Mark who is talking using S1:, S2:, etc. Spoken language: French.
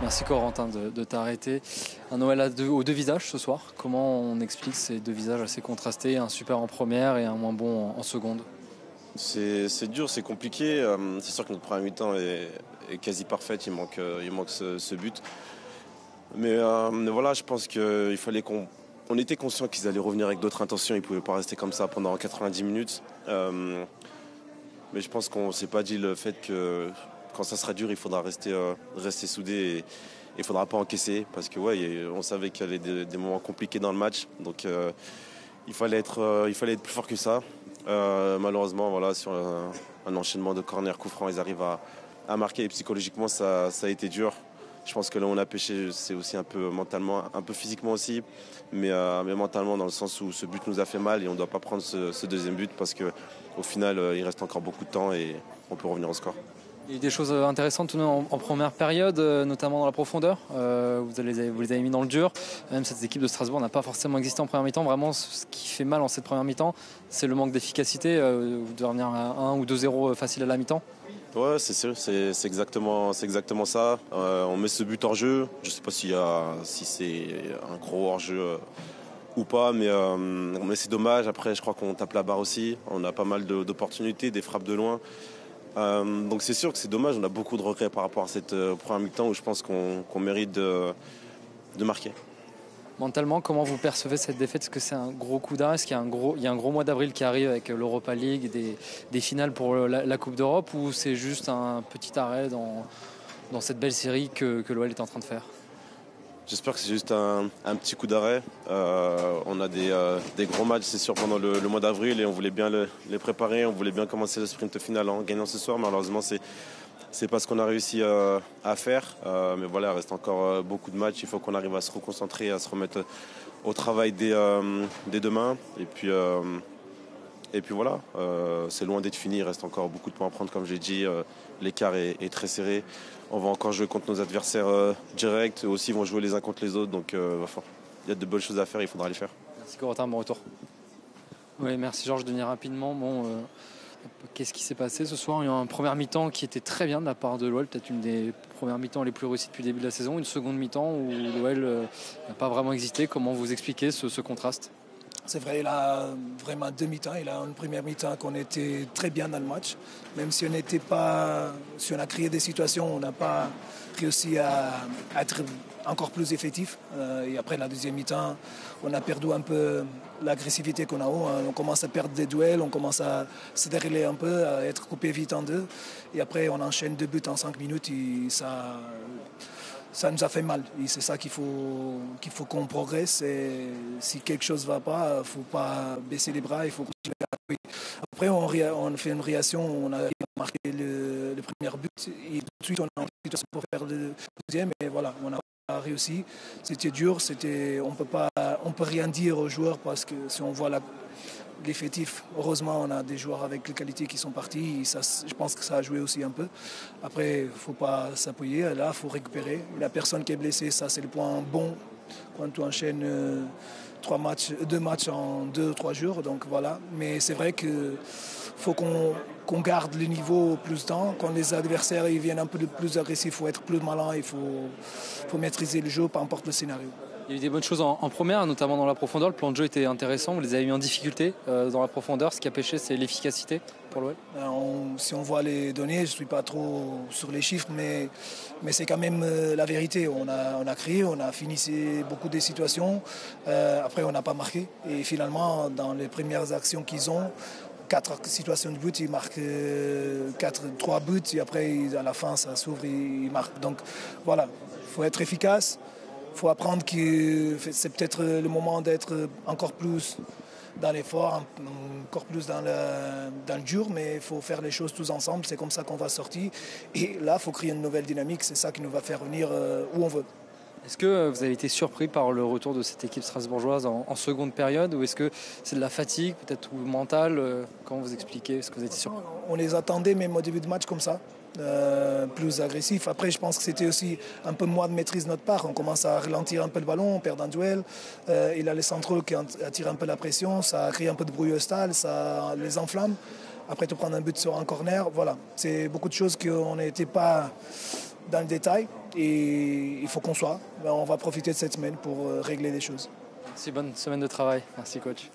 S1: Merci Corentin de t'arrêter. Un Noël aux deux visages ce soir. Comment on explique ces deux visages assez contrastés, un super en première et un moins bon en seconde?
S2: C'est dur, c'est compliqué. C'est sûr que notre première mi-temps est quasi parfaite. Il manque ce but. Mais voilà, je pense qu'il fallait on était conscient qu'ils allaient revenir avec d'autres intentions. Ils ne pouvaient pas rester comme ça pendant 90 minutes. Mais je pense qu'on ne s'est pas dit le fait que quand ça sera dur, il faudra rester soudé et il ne faudra pas encaisser. Parce que on savait qu'il y avait des moments compliqués dans le match. Donc il fallait être plus fort que ça. Malheureusement, voilà, sur un enchaînement de corner, coup franc, ils arrivent à marquer. Et psychologiquement, ça a été dur. Je pense que là où on a pêché, c'est aussi un peu mentalement, un peu physiquement aussi, mais mentalement dans le sens où ce but nous a fait mal et on ne doit pas prendre ce deuxième but parce qu'au final, il reste encore beaucoup de temps et on peut revenir au score.
S1: Il y a eu des choses intéressantes tout de même en première période, notamment dans la profondeur. Vous les avez mis dans le dur. Même cette équipe de Strasbourg n'a pas forcément existé en première mi-temps. Vraiment, ce qui fait mal en cette première mi-temps, c'est le manque d'efficacité. Vous devez revenir à 1 ou 2-0 facile à la mi-temps.
S2: Ouais, c'est sûr, c'est exactement ça. On met ce but hors jeu. Je ne sais pas si c'est un gros hors jeu ou pas, mais c'est dommage. Après, je crois qu'on tape la barre aussi. On a pas mal d'opportunités, des frappes de loin. Donc c'est sûr que c'est dommage. On a beaucoup de regrets par rapport à cette première mi-temps où je pense qu'on mérite de marquer.
S1: Mentalement, comment vous percevez cette défaite? Est-ce que c'est un gros coup d'arrêt? Est-ce qu'il y a un gros mois d'avril qui arrive avec l'Europa League, des finales pour la Coupe d'Europe, ou c'est juste un petit arrêt dans cette belle série que l'OL est en train de faire?
S2: J'espère que c'est juste un petit coup d'arrêt. On a des gros matchs, c'est sûr, pendant le mois d'avril et on voulait bien les préparer. On voulait bien commencer le sprint final en gagnant ce soir. Malheureusement, c'est pas ce qu'on a réussi à faire. Mais voilà, il reste encore beaucoup de matchs. Il faut qu'on arrive à se reconcentrer, à se remettre au travail dès demain. Et puis voilà, c'est loin d'être fini. Il reste encore beaucoup de points à prendre, comme j'ai dit. L'écart est très serré. On va encore jouer contre nos adversaires directs. Eux aussi vont jouer les uns contre les autres. Donc il y a de bonnes choses à faire, il faudra les faire.
S1: Merci Corentin, bon retour. Oui, merci Georges, Denis, rapidement. Qu'est-ce qui s'est passé ce soir? Il y a eu une première mi-temps qui était très bien de la part de l'OL, peut-être une des premières mi-temps les plus réussies depuis le début de la saison. Une seconde mi-temps où l'OL n'a pas vraiment existé. Comment vous expliquez ce contraste?
S3: C'est vrai, il a vraiment deux mi-temps. Il a une première mi-temps qu'on était très bien dans le match. Même si si on a créé des situations, on n'a pas réussi à être encore plus effectif. Et après la deuxième mi-temps, on a perdu un peu l'agressivité qu'on a eue. On commence à perdre des duels, on commence à se dérouler un peu, à être coupé vite en deux. Et après, on enchaîne 2 buts en 5 minutes et ça nous a fait mal. Et c'est ça qu'il faut qu'on progresse. Et si quelque chose ne va pas, il ne faut pas baisser les bras, il faut continuer à jouer. Après, on fait une réaction, on a marqué le premier but et tout de suite, on a une situation pour faire le deuxième. Et voilà, on a réussi. C'était dur, on peut rien dire aux joueurs parce que si on voit l'effectif, heureusement, on a des joueurs avec les qualités qui sont partis. Et ça, je pense que ça a joué aussi un peu. Après, il ne faut pas s'appuyer. Là, il faut récupérer. La personne qui est blessée, ça, c'est le point bon quand tu enchaînes 2 matchs en 2-3 jours. Donc voilà. Mais c'est vrai qu'il faut qu'on garde le niveau plus de temps. Quand les adversaires ils viennent un peu plus agressifs, il faut être plus malin. Il faut maîtriser le jeu, peu importe le scénario.
S1: Il y a eu des bonnes choses en première, notamment dans la profondeur. Le plan de jeu était intéressant. Vous les avez mis en difficulté dans la profondeur. Ce qui a pêché, c'est l'efficacité pour l'OL.
S3: Si on voit les données, je ne suis pas trop sur les chiffres, mais c'est quand même la vérité. On a créé, on a fini beaucoup de situations. Après, on n'a pas marqué. Et finalement, dans les premières actions qu'ils ont, 4 situations de but, ils marquent 3 buts. Et après, à la fin, ça s'ouvre et ils marquent. Donc voilà, il faut être efficace. Il faut apprendre que c'est peut-être le moment d'être encore plus dans l'effort, encore plus dans le dur, mais il faut faire les choses tous ensemble. C'est comme ça qu'on va sortir. Et là, il faut créer une nouvelle dynamique. C'est ça qui nous va faire venir où on veut.
S1: Est-ce que vous avez été surpris par le retour de cette équipe strasbourgeoise en seconde période, ou est-ce que c'est de la fatigue, peut-être, ou mentale? Comment vous expliquez? Est-ce que vous avez été surpris?
S3: On les attendait même au début de match comme ça. Plus agressif. Après, je pense que c'était aussi un peu moins de maîtrise de notre part. On commence à ralentir un peu le ballon, on perd un duel. Il a les centraux qui attirent un peu la pression, ça crée un peu de bruit au stade, ça les enflamme. Après, tu prends un but sur un corner, voilà. C'est beaucoup de choses qu'on n'était pas dans le détail et il faut qu'on soit. On va profiter de cette semaine pour régler les choses.
S1: Merci, bonne semaine de travail. Merci coach.